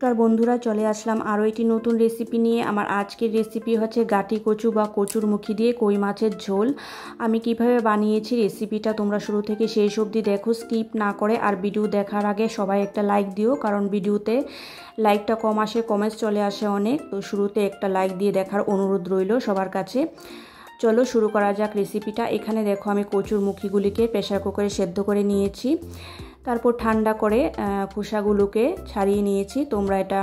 নমস্কার বন্ধুরা, চলে আসলাম আরও একটি নতুন রেসিপি নিয়ে। আমার আজকের রেসিপি হচ্ছে গাটি কচু বা কচুর মুখি দিয়ে কই মাছের ঝোল। আমি কিভাবে বানিয়েছি রেসিপিটা তোমরা শুরু থেকে শেষ অবধি দেখো, স্কিপ না করে। আর ভিডিও দেখার আগে সবাই একটা লাইক দিও, কারণ ভিডিওতে লাইকটা কম আসে, কমেন্টস চলে আসে অনেক। তো শুরুতে একটা লাইক দিয়ে দেখার অনুরোধ রইল সবার কাছে। চলো শুরু করা যাক রেসিপিটা। এখানে দেখো আমি কচুর মুখিগুলিকে প্রেসার কুকারে সেদ্ধ করে নিয়েছি, তারপর ঠান্ডা করে খোসাগুলোকে ছাড়িয়ে নিয়েছি। তোমরা এটা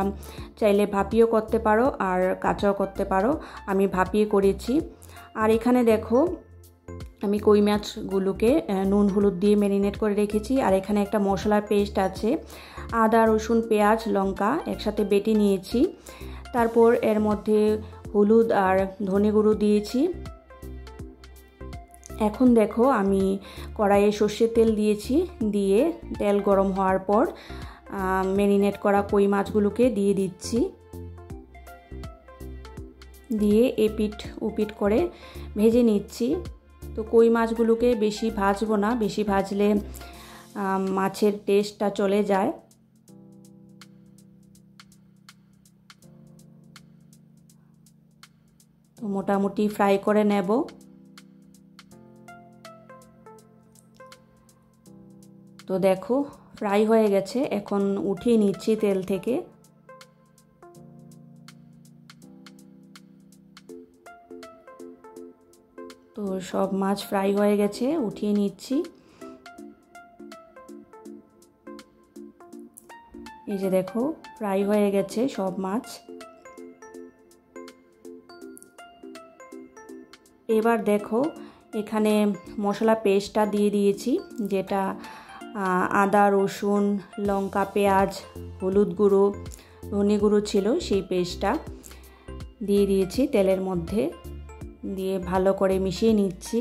চাইলে ভাপিও করতে পারো আর কাঁচাও করতে পারো, আমি ভাপিয়ে করেছি। আর এখানে দেখো আমি কই মাছগুলোকে নুন হলুদ দিয়ে ম্যারিনেট করে রেখেছি। আর এখানে একটা মশলার পেস্ট আছে, আদা রসুন পেঁয়াজ লঙ্কা একসাথে বেটে নিয়েছি। তারপর এর মধ্যে হলুদ আর ধনে গুঁড়ো দিয়েছি। এখন দেখো আমি কড়াইয়ে সর্ষের তেল দিয়েছি, দিয়ে তেল গরম হওয়ার পর ম্যারিনেট করা কই মাছগুলোকে দিয়ে দিচ্ছি। দিয়ে এপিট ওপিট করে ভেজে নিচ্ছি। তো কই মাছগুলোকে বেশি ভাজবো না, বেশি ভাজলে মাছের টেস্টটা চলে যায়। তো মোটামুটি ফ্রাই করে নেব। তো দেখো ফ্রাই হয়ে গেছে, এখন উঠিয়ে নিচ্ছি তেল থেকে। তো সব মাছ ফ্রাই হয়ে গেছে, উঠিয়ে নিচ্ছি। এই যে দেখো ফ্রাই হয়ে গেছে সব মাছ। এবার দেখো এখানে মশলা পেস্টটা দিয়ে দিয়েছি, যেটা আদা রসুন লঙ্কা পেঁয়াজ হলুদ গুঁড়ো ধনে গুঁড়ো ছিল, সেই পেস্টটা দিয়ে দিয়েছি তেলের মধ্যে। দিয়ে ভালো করে মিশিয়ে নিচ্ছি।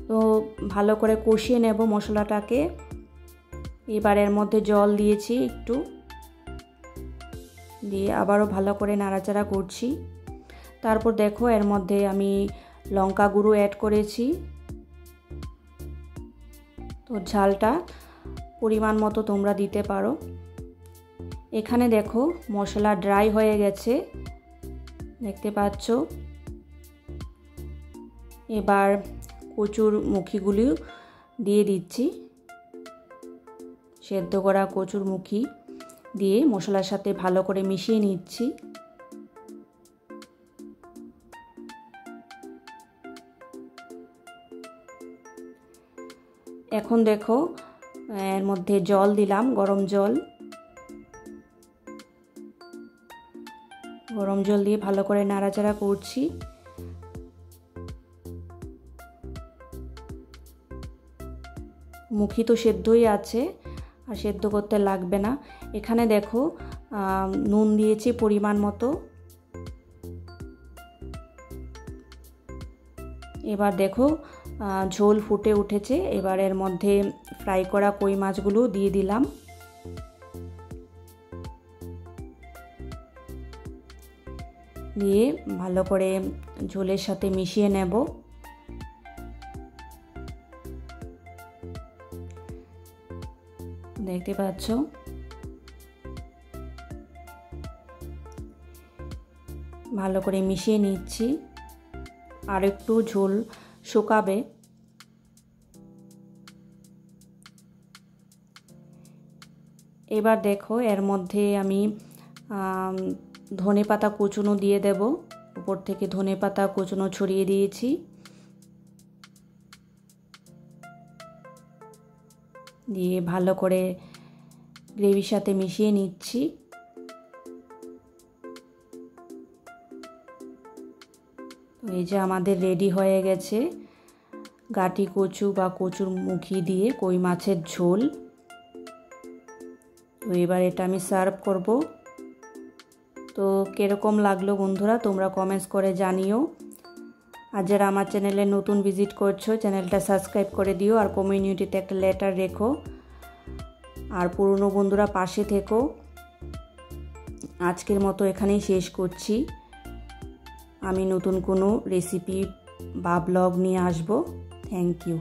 তো ভালো করে কষিয়ে নেব মশলাটাকে। এবার এর মধ্যে জল দিয়েছি একটু, দিয়ে আবারও ভালো করে নাড়াচাড়া করছি। তারপর দেখো এর মধ্যে আমি লঙ্কা গুঁড়ো অ্যাড করেছি। তো ঝালটা পরিমাণ মতো তোমরা দিতে পারো। এখানে দেখো মশলা ড্রাই হয়ে গেছে, দেখতে পাচ্ছ। এবার কচুর মুখিগুলি দিয়ে দিচ্ছি। সেদ্ধ করা কচুর মুখি দিয়ে মশলার সাথে ভালো করে মিশিয়ে নিচ্ছি। এখন দেখো এর মধ্যে জল দিলাম, গরম জল। গরম জল দিয়ে ভালো করে নাড়াচাড়া করছি। মুখি তো সেদ্ধই আছে, আর সেদ্ধ করতে লাগবে না। এখানে দেখো নুন দিয়েছি পরিমাণ মতো। এবার দেখো ঝোল ফুটে উঠেছে। এবার এর মধ্যে ফ্রাই করা কই মাছগুলো দিয়ে দিলাম। দিয়ে ভালো করে ঝোলের সাথে মিশিয়ে নেব। দেখতে পাচ্ছ ভালো করে মিশিয়ে নিচ্ছি। আর একটু ঝোল শুকাবে। এবার দেখো এর মধ্যে আমি ধনে পাতা কুচনো দিয়ে দেব। উপর থেকে ধনে পাতা কুচনো ছড়িয়ে দিয়েছি। দিয়ে ভালো করে গ্রেভির সাথে মিশিয়ে নিচ্ছি। এই যে আমাদের রেডি হয়ে গেছে গাটি কচু বা কচুর মুখি দিয়ে কই মাছের ঝোল। তো এবার এটা আমি সার্ভ করব। তো কীরকম লাগলো বন্ধুরা তোমরা কমেন্টস করে জানিও। আর যারা আমার চ্যানেলে নতুন ভিজিট করছো, চ্যানেলটা সাবস্ক্রাইব করে দিও। আর কমিউনিটিতে একটা লেটার রেখো। আর পুরনো বন্ধুরা পাশে থেকো। আজকের মতো এখানেই শেষ করছি। আমি নতুন কোনো রেসিপি বা ব্লগ নিয়ে আসবো। Thank you.